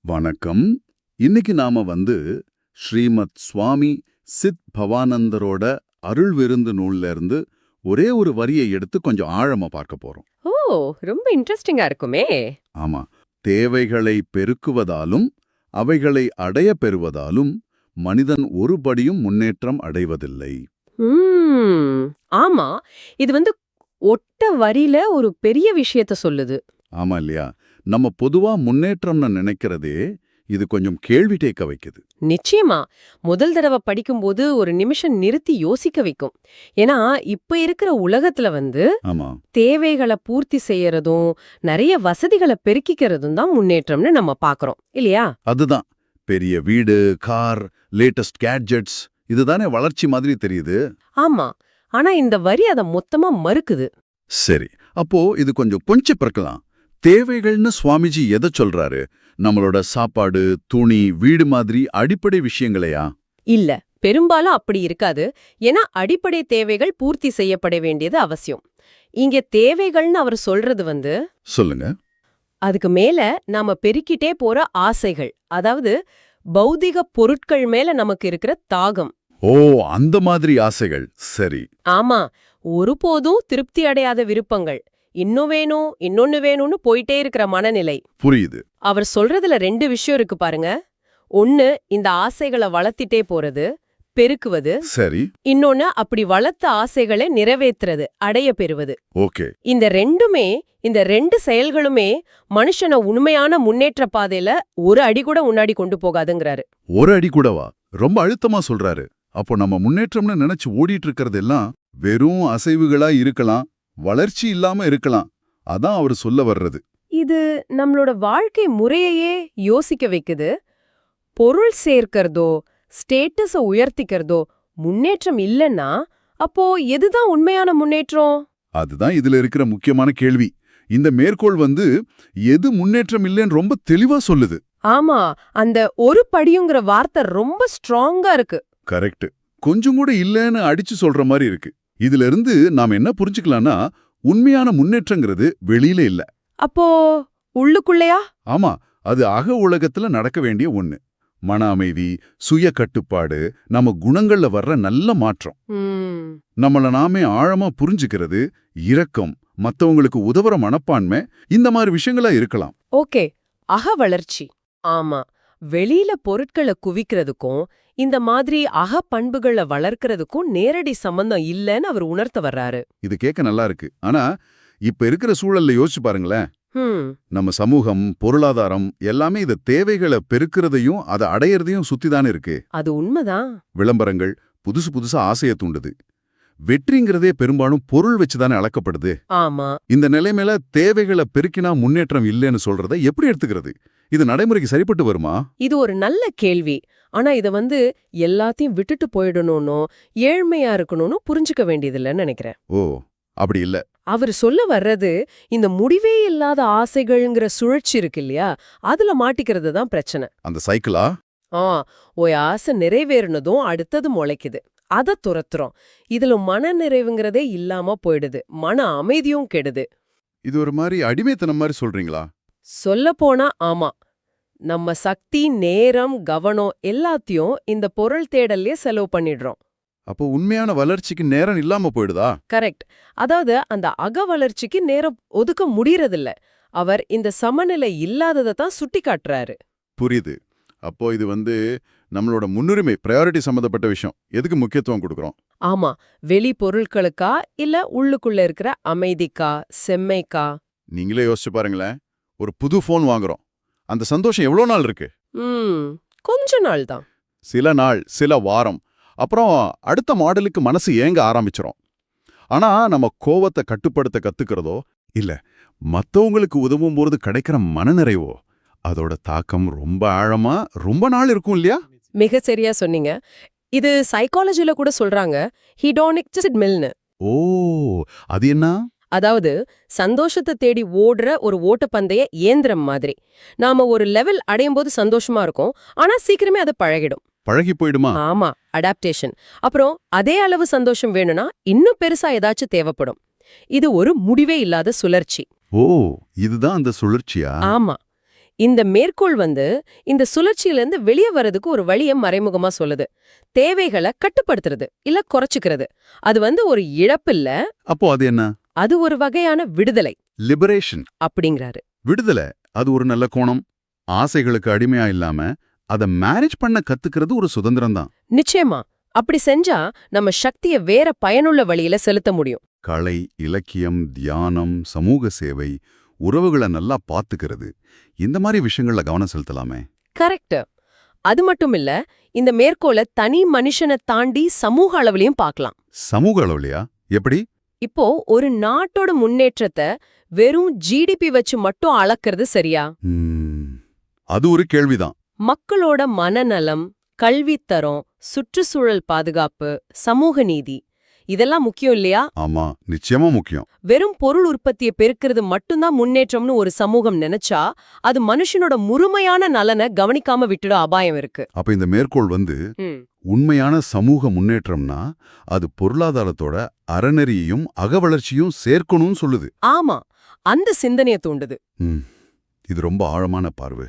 வணக்கம். இன்னைக்கு நாம ஸ்ரீமத் சுவாமி சித் பவானந்தரோட அருள் விருந்து நூல்ல இருந்து ஒரே ஒரு வரியை எடுத்து கொஞ்சம் ஆழமா பார்க்க போறோம். ஓ, ரொம்ப இன்ட்ரெஸ்டிங்கா இருக்குமே. ஆமா, தேவைகளை பெருக்குவதாலும் அவைகளை அடைய பெறுவதாலும் மனிதன் ஒருபடியும் முன்னேற்றம் அடைவதில்லை. ம், ஆமா. இது ஒட்ட வரியில ஒரு பெரிய விஷயத்த சொல்லுது. ஆமா இல்லையா? நம்ம பொதுவா முன்னேற்றம்னு நினைக்கிறதே இது கொஞ்சம் கேள்வி கேட்க வைக்குது. நிச்சயமா. முதல் தடவை படிக்கும்போது ஒரு நிமிஷம் நிறுத்தி யோசிக்க வைக்கும். ஏன்னா இப்ப இருக்கிற உலகத்துல ஆமா, தேவைகளை பூர்த்தி செய்யறதும் நிறைய வசதிகளை பெருக்கிக்கிறதும் தான் முன்னேற்றம்னு நம்ம பாக்குறோம் இல்லையா? அதுதான் பெரிய வீடு, கார், லேட்டஸ்ட் கேட்ஜெட்ஸ் இதுதானே வளர்ச்சி மாதிரி தெரியுது. ஆமா. ஆனா இந்த வரி அதை மொத்தமா மறுக்குது. சரி, அப்போ இது கொஞ்சம் பிறக்கலாம். தேவைகள்னு சுவாமிஜி எதை சொல்றாரு? நம்மளோட சாப்பாடு, துணி, வீடு மாதிரி அடிப்படை விஷயங்களையா? இல்ல, பெரும்பாலும் அப்படி இருக்காது. ஏன்னா அடிப்படை தேவைகள் பூர்த்தி செய்யப்பட வேண்டியது அவசியம். இங்க தேவைகள்னு அவர் சொல்றது சொல்லுங்க. அதுக்கு மேல நாம பெருக்கிட்டே போற ஆசைகள், அதாவது பௌதிக பொருட்கள் மேல நமக்கு இருக்கிற தாகம். ஓ, அந்த மாதிரி ஆசைகள். சரி. ஆமா, ஒருபோதும் திருப்தி அடையாத விருப்பங்கள், இன்னும் வேணும் இன்னொன்னு வேணும்னு போயிட்டே இருக்கிற மனநிலை. புரியுது. அவர் சொல்றதுல ரெண்டு விஷயம் இருக்கு பாருங்க. ஒன்னு, இந்த ஆசைகளை வளர்த்திட்டே போறது, பெருக்குவது. சரி. இன்னொன்னு, அப்படி வளர்த்த ஆசைகளை நிறைவேற்றுறது, அடைய பெறுவது. ஓகே. இந்த ரெண்டு செயல்களுமே மனுஷன உண்மையான முன்னேற்ற பாதையில ஒரு அடி கூட முன்னாடி கொண்டு போகாதுங்கிறாரு. ஒரு அடி கூடவா? ரொம்ப அழுத்தமா சொல்றாரு. அப்போ நம்ம முன்னேற்றம்னு நினைச்சு ஓடிட்டு இருக்கிறது எல்லாம் வெறும் அசைவுகளா இருக்கலாம், வளர்ச்சி இல்லாம இருக்கலாம். அதான் அவர் சொல்ல வர்றது. இது நம்மளோட வாழ்க்கை முறையையே யோசிக்க வைக்குது. பொருள் சேர்க்கறதோ ஸ்டேட்டஸ உயர்த்திக்கிறதோ முன்னேற்றம் இல்லைன்னா அப்போ எதுதான் உண்மையான முன்னேற்றம்? அதுதான் இதுல இருக்கிற முக்கியமான கேள்வி. இந்த மேற்கோள் எது முன்னேற்றம் இல்லைன்னு ரொம்ப தெளிவா சொல்லுது. ஆமா, அந்த ஒரு படியுங்கிற வார்த்தை ரொம்ப ஸ்ட்ராங்கா இருக்கு. கரெக்ட். கொஞ்சம் கூட இல்லைன்னு அடிச்சு சொல்ற மாதிரி இருக்கு. இதுல இருந்து நாம என்ன புரிஞ்சுக்கலாம்னா, உண்மையான முன்னேற்றங்கிறது வெளியில இல்ல. அப்போ உள்ளுக்குள்ளையா? ஆமா, அது அக உலகத்துல நடக்க வேண்டிய ஒண்ணு. மன அமைதி, சுய கட்டுப்பாடு, நம்ம குணங்கள்ல வர்ற நல்ல மாற்றம். நம்மள நாமே ஆழமா புரிஞ்சுக்கிறது, இரக்கம், மத்தவங்களுக்கு உதவுற மனப்பான்மை, இந்த மாதிரி விஷயங்களா இருக்கலாம். ஓகே, அக வளர்ச்சி. ஆமா, வெளியில பொருட்களை குவிக்கிறதுக்கும் இந்த மாதிரி அக பண்புகளை வளர்க்கறதுக்கும் நேரடி சம்பந்தம் இல்லைன்னு அவர் உணர்த்த வர்றாரு. இது கேட்க நல்லா இருக்கு. ஆனா இப்ப இருக்கிற சூழல்ல யோசிச்சு பாருங்களேன். நம்ம சமூகம், பொருளாதாரம் எல்லாமே இத தேவைகளை பெருக்கிறதையும் அதை அடையறதையும் சுத்திதானே இருக்கு. அது உண்மைதான். விளம்பரங்கள் புதுசு புதுசா ஆசைய தூண்டுது. வெற்றிங்கிறதே பெரும்பாலும் பொருள் வச்சுதானே அளக்கப்படுது. ஆமா, இந்த நிலைமையில தேவைகளை பெருக்கினா முன்னேற்றம் இல்லைன்னு சொல்றதை எப்படி எடுத்துக்கிறது? இது நடைமுறைக்கு சரிப்பட்டு வருமா? இது ஒரு நல்ல கேள்வி. ஆனா இத எல்லாத்தையும் விட்டுட்டு போயிடணும்னோ ஏழ்மையா இருக்கணும்னு புரிஞ்சுக்க வேண்டியதில்லைன்னு நினைக்கிறேன். ஓ, அப்படி இல்ல. அவர் சொல்ல வர்றது இந்த முடிவே இல்லாத ஆசைகள்ங்கிற சுழற்சி இருக்கு இல்லையா, அதுல மாட்டிக்கிறது தான் பிரச்சனை. அந்த சைக்கிளா? ஒரு ஆசை நிறைவேறினதும் அடுத்தது முளைக்குது, அத துரத்துறோம். இதுல மன நிறைவுங்கிறதே இல்லாம போயிடுது, மன அமைதியும் கெடுது. இது ஒரு மாதிரி அடிமைத்தனம் மாதிரி சொல்றீங்களா? சொல்ல போனா ஆமா. நம்ம சக்தி, நேரம், கவனம் எல்லாத்தையும் இந்த பொருள் தேடல்லே செலவு பண்ணிடுறோம். அப்போ உண்மையான வளர்ச்சிக்கு நேரம் இல்லாம போயிடுதா? கரெக்ட். அதாவது அந்த அக வளர்ச்சிக்கு நேரம் ஒதுக்க முடியறதில்ல. அவர் இந்த சமநிலை இல்லாததை தான் சுட்டி காட்டுறாரு. புரியுது. அப்போ இது நம்மளோட முன்னுரிமை, பிரையாரிட்டி சம்பந்தப்பட்ட விஷயம். எதுக்கு முக்கியத்துவம் கொடுக்கறோம்? ஆமா, வெளி பொருட்களுக்கா இல்ல உள்ளுக்குள்ள இருக்கிற அமைதிக்கா, செம்மைக்கா? நீங்களே யோசிச்சு பாருங்களேன். ஒரு புது போன் வாங்குறோம். அந்த சந்தோஷம் எவ்வளவு நாள் இருக்கு? கொஞ்ச நாள் தான். சில நாள், சில வாரம். அப்புறம் அடுத்த மாடலுக்கு மனசு ஏங்க ஆரம்பிச்சிரும். ஆனா நம்ம கோவத்தை கட்டுப்படுத்த கத்துக்கிறதோ இல்ல மத்தவங்களுக்கு உதவும் போது கிடைக்கிற மனநிறைவோ அதோட தாக்கம் ரொம்ப ஆழமா ரொம்ப நாள் இருக்கும் இல்லையா? மிக சரியா சொன்னீங்க. இது சைக்காலஜில கூட சொல்றாங்க, ஹிடோனிக் மில்னு. ஓ, அது என்ன? அதாவது சந்தோஷத்தை தேடி ஓடுற ஒரு ஓட்டப்பந்தய இயந்திரம் மாதிரி. நாம ஒரு லெவல் அடையும் போது சந்தோஷமா இருக்கும், ஆனா சீக்கிரமே அது பழகிடும். பழகி போயிடுமா? ஆமா, அடாப்டேஷன். அப்புறம் அதே அளவு சந்தோஷம் வேணும்னா இன்னும் பெருசா ஏதாச்சும் தேவைப்படும். இது ஒரு முடிவே இல்லாத சுழற்சி. ஓ, இதுதான் அந்த சுழற்சியா? ஆமா, இந்த மேற்கோள் இந்த சுழற்சியிலிருந்து வெளியே வர்றதுக்கு ஒரு வழியை மறைமுகமா சொல்லுது. தேவைகளை கட்டுப்படுத்துறது இல்ல குறைச்சுக்கிறது. அது ஒரு இழப்பில்ல, அப்போ அது என்ன? அது ஒரு வகையான விடுதலை லிபரேஷன் அப்படிங்கிறாரு. விடுதலை. அது ஒரு நல்ல கோணம். ஆசைகளுக்கு அடிமையா இல்லாம அத மேனேஜ் பண்ண கத்துக்கிறது ஒரு சுதந்திரம் தான். நிச்சயமா. அப்படி செஞ்சா நம்ம சக்தியை வேற பயனுள்ள வழியில செலுத்த முடியும். கலை, இலக்கியம், தியானம், சமூக சேவை, உறவுகளை நல்லா பாத்துக்கிறது, இந்த மாதிரி விஷயங்கள்ல கவனம் செலுத்தலாமே. கரெக்ட். அது மட்டும் இல்ல, இந்த மேற்கோளை தனி மனுஷனை தாண்டி சமூக அளவுலயும் பார்க்கலாம். சமூக அளவுலையா? எப்படி? இப்போ ஒரு நாட்டோட முன்னேற்றத்தை வெறும் ஜிடிபி வச்சு மட்டும் அளக்கிறது சரியா? அது ஒரு கேள்விதான். மக்களோட மனநலம், கல்வித்தரம், சுற்றுச்சூழல் பாதுகாப்பு, சமூக நீதி இதெல்லாம் முக்கியம் இல்லையா? ஆமா, நிச்சயமா முக்கியம். வெறும் பொருள் உற்பத்தியை பெருக்கிறது மட்டும்தான் முன்னேற்றம்னு ஒரு சமூகம் நினைச்சா அது மனுஷனோட முழுமையான நலனை கவனிக்காம விட்டுட அபாயம் இருக்கு. அப்ப இந்த மேற்கோள் உண்மையான சமூக முன்னேற்றம்னா அது பொருளாதாரத்தோட அறநெறியையும் அகவளர்ச்சியும் சேர்க்கணும்னு சொல்லுது. ஆமா, அந்த சிந்தனையை தூண்டுது. இது ரொம்ப ஆழமான பார்வை.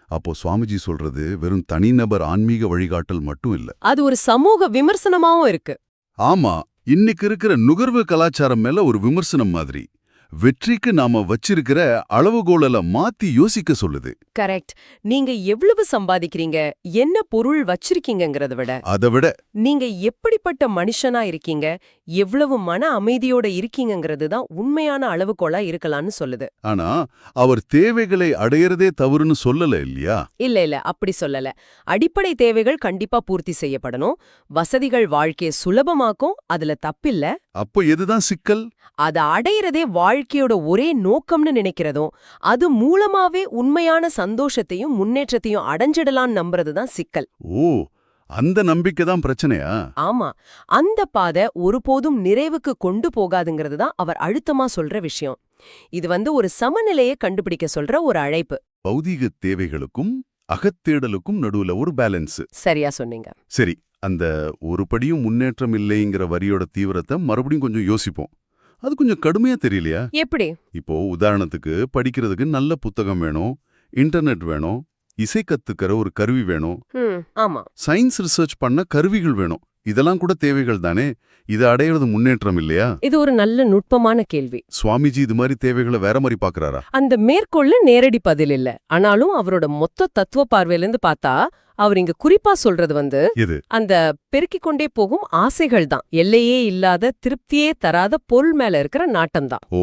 அப்போ சுவாமிஜி சொல்றது வெறும் தனிநபர் ஆன்மீக வழிகாட்டல் மட்டும் இல்ல, அது ஒரு சமூக விமர்சனமாவும் இருக்கு. ஆமா, இன்னைக்கு இருக்கிற நுகர்வு கலாச்சாரம் மேல ஒரு விமர்சனம் மாதிரி. வெற்றிக்கு நாம வச்சிருக்கிற அளவுகோல மாத்தி யோசிக்க சொல்லுது. கரெக்ட். நீங்க எவ்வளவு சம்பாதிக்கிறீங்க, என்ன பொருள் வச்சிருக்கீங்கங்கறத விட, அதை விட நீங்க எப்படிப்பட்ட மனுஷனா இருக்கீங்க, எவ்வளவு மன அமைதியோட இருக்கீங்கங்கிறது தான் உண்மையான அளவுகோலா இருக்கலாம்னு சொல்லுது. ஆனா அவர் தேவைகளை அடையறதே தவறுன்னு சொல்லல இல்லையா? இல்ல, அப்படி சொல்லல. அடிப்படை தேவைகள் கண்டிப்பா பூர்த்தி செய்யப்படணும். வசதிகள் வாழ்க்கையை சுலபமாக்கும், அதுல தப்பில்ல. அப்போ எதுதான் சிக்கல்? அதை அடையிறதே வாழ்க்கையோட ஒரே நோக்கம்னு நினைக்கிறதும், அது மூலமாவே உண்மையான சந்தோஷத்தையும் முன்னேற்றத்தையும் அடைஞ்சிடலான்னு நம்புறதுதான் சிக்கல். ஓ, அந்த நம்பிக்கை தான் பிரச்சனையா? ஆமா, அந்த பாதை ஒருபோதும் நிறைவுக்கு கொண்டு போகாதுங்கிறது தான் அவர் அழுத்தமா சொல்ற விஷயம். இது ஒரு சமநிலையை கண்டுபிடிக்க சொல்ற ஒரு அழைப்பு. பௌதீக தேவைகளுக்கும் அகத்தேடலுக்கும் நடுவுல ஒரு பேலன்ஸ். சரியா சொன்னீங்க. சரி, அந்த ஒரு படியும் முன்னேற்றம் இல்லைங்கிற வரியோட தீவிரத்தை மறுபடியும் கொஞ்சம் யோசிப்போம். அது கொஞ்சம் கடுமையா தெரியலையா? எப்படி? இப்போ உதாரணத்துக்கு படிக்கிறதுக்கு நல்ல புத்தகம் வேணும், இன்டர்நெட் வேணும், இசை கத்துக்கிற ஒரு கருவி வேணும், ஆமா, சயின்ஸ் ரிசர்ச் பண்ண கருவிகள் வேணும். இதெல்லாம் கூட தேவைகள் தானே? இதை அடையிறது முன்னேற்றம் இல்லையா? இது ஒரு நல்ல நுட்பமான கேள்வி. சுவாமிஜி இது மாதிரி தேவைகளை வேற மாதிரி பாக்குறாரா? அந்த மேற்கொள்ள நேரடி பதில் இல்ல. ஆனாலும் அவரோட மொத்த தத்துவ பார்வையிலிருந்து பார்த்தா அவர் இங்க குறிப்பா சொல்றது இது அந்த பெருக்கிக் கொண்டே போகும் ஆசைகள் தான். எல்லையே இல்லாத, திருப்தியே தராத பொருள் மேல இருக்கிற நாட்டம் தான். ஓ,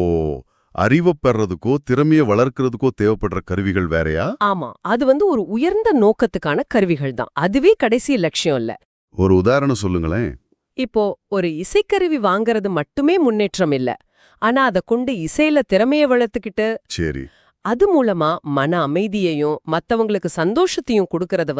அறிவை பெறறதுக்கோ திறமையை வளர்க்கறதுக்கோ தேவைப்படுற கருவிகள் வேறையா? ஆமா, அது ஒரு உயர்ந்த நோக்கத்துக்கான கருவிகள் தான். அதுவே கடைசி லட்சியம் இல்ல. ஒரு உதாரணம் சொல்லுங்களேன். இப்போ ஒரு இசைக்கருவி வாங்கறது மட்டுமே முன்னேற்றம் இல்ல. ஆனா அதை கொண்டு இசையில திறமையை வளர்த்துக்கிட்டு சரி, அது மூலமா மன அமைதியையும் மத்தவங்களுக்கு சந்தோஷத்தையும் கொடுக்கறது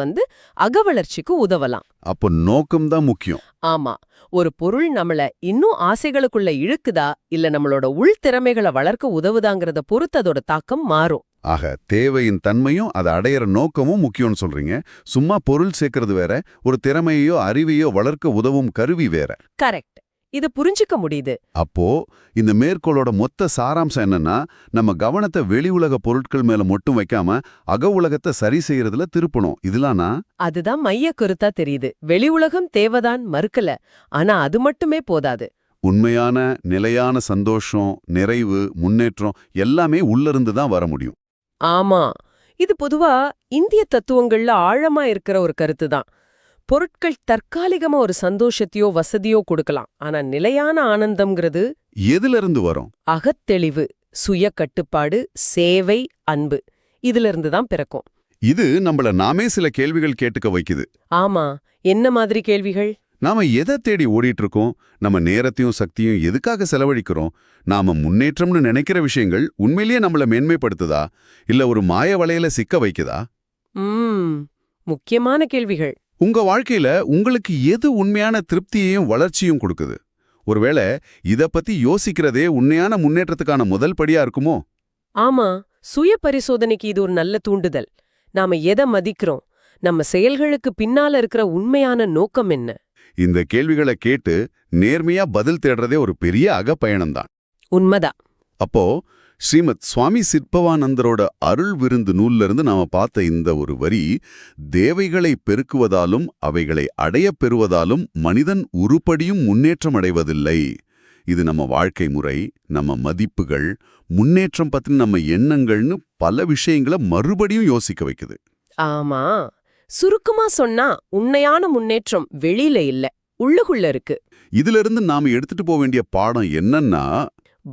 அகவளர்ச்சிக்கு உதவலாம். அப்போ நோக்கம்தான் முக்கியம். ஆமா, ஒரு பொருள் நம்மள இன்னும் ஆசைகளுக்குள்ள இழுக்குதா இல்ல நம்மளோட உள் திறமைகளை வளர்க்க உதவுதாங்கிறத பொறுத்து அதோட தாக்கம் மாறும். ஆக தேவையின் தன்மையும் அதை அடையிற நோக்கமும் முக்கியம்னு சொல்றீங்க. சும்மா பொருள் சேர்க்கறது வேற, ஒரு திறமையோ அறிவையோ வளர்க்க உதவும் கருவி வேற. கரெக்ட். இது புரிஞ்சுக்க முடியுது. அப்போ இந்த மேற்கோளோட மொத்த சாராம்சம் என்னன்னா, நம்ம கவனத்தை வெளி உலக பொருட்கள் மேல மட்டும் வைக்காம அக உலகத்தை சரி செய்யறதுல திருப்பணும். இதுலானா அதுதான் மைய கருத்தா தெரியுது. வெளி உலகம் தேவைதான் மறுக்கல, ஆனா அது மட்டுமே போதாது. உண்மையான நிலையான சந்தோஷம், நிறைவு, முன்னேற்றம் எல்லாமே உள்ளிருந்து தான் வர முடியும். ஆமா, இது பொதுவா இந்திய தத்துவங்கள்ல ஆழமா இருக்கிற ஒரு கருத்து தான். பொருட்கள் தற்காலிகமா ஒரு சந்தோஷத்தையோ வசதியோ கொடுக்கலாம், ஆனா நிலையான ஆனந்தம்ங்கிறது எதுல இருந்து வரும்? அகத்தெளிவு, சுய கட்டுப்பாடு, சேவை, அன்பு, இதுல இருந்து தான் பிறக்கும். இது நம்மள நாமே சில கேள்விகள் கேட்டுக்க வைக்குது. ஆமா, என்ன மாதிரி கேள்விகள்? நாம எதை தேடி ஓடிட்டு இருக்கோம்? நம்ம நேரத்தையும் சக்தியும் எதுக்காக செலவழிக்கிறோம்? நாம முன்னேற்றம்னு நினைக்கிற விஷயங்கள் உண்மையிலேயே நம்மள மேன்மைப்படுத்துதா, இல்ல ஒரு மாய வலையில சிக்க வைக்குதா? முக்கியமான கேள்விகள். உங்க வாழ்க்கையில உங்களுக்கு எது உண்மையான திருப்தியையும் வளர்ச்சியும் கொடுக்குது? ஒருவேளை இத பத்தி யோசிக்கிறதே உண்மையான முன்னேற்றத்துக்கான முதல் படியா இருக்குமோ? ஆமா, சுய பரிசோதனைக்கு இது ஒரு நல்ல தூண்டுதல். நாம எதை மதிக்கிறோம்? நம்ம செயல்களுக்கு பின்னால இருக்கிற உண்மையான நோக்கம் என்ன? இந்த கேள்விகளை கேட்டு நேர்மையா பதில் தேடுறதே ஒரு பெரிய அகப்பயணம்தான். உண்மைதான். அப்போ ஸ்ரீமத் சுவாமி சிற்பவானந்தரோட அருள் விருந்து நூல்ல இருந்து நாம பார்த்த இந்த ஒரு வரி, தேவைகளை பெருக்குவதாலும் அவைகளை அடையப் பெறுவதாலும் மனிதன் உருப்படியும் முன்னேற்றம் அடைவதில்லை. இது நம்ம வாழ்க்கை முறை, நம்ம மதிப்புகள், முன்னேற்றம் பத்தின நம்ம எண்ணங்கள்னு பல விஷயங்களை மறுபடியும் யோசிக்க வைக்குது. ஆமா, சுருக்கமா சொன்னா உண்மையான முன்னேற்றம் வெளியில இல்ல, உள்ளுக்குள்ள இருக்கு. இதுல இருந்து நாம எடுத்துட்டு போக வேண்டிய பாடம் என்னன்னா,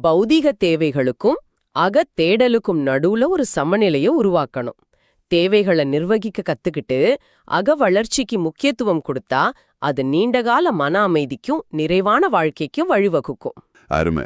பௌதீக தேவைகளுக்கும் அகத் தேடலுக்கும் நடுவுல ஒரு சமநிலைய உருவாக்கணும். தேவைகளை நிர்வகிக்க கத்துக்கிட்டு அக வளர்ச்சிக்கு முக்கியத்துவம் கொடுத்தா அது நீண்டகால மன அமைதிக்கும் நிறைவான வாழ்க்கைக்கும் வழிவகுக்கும். அருமை.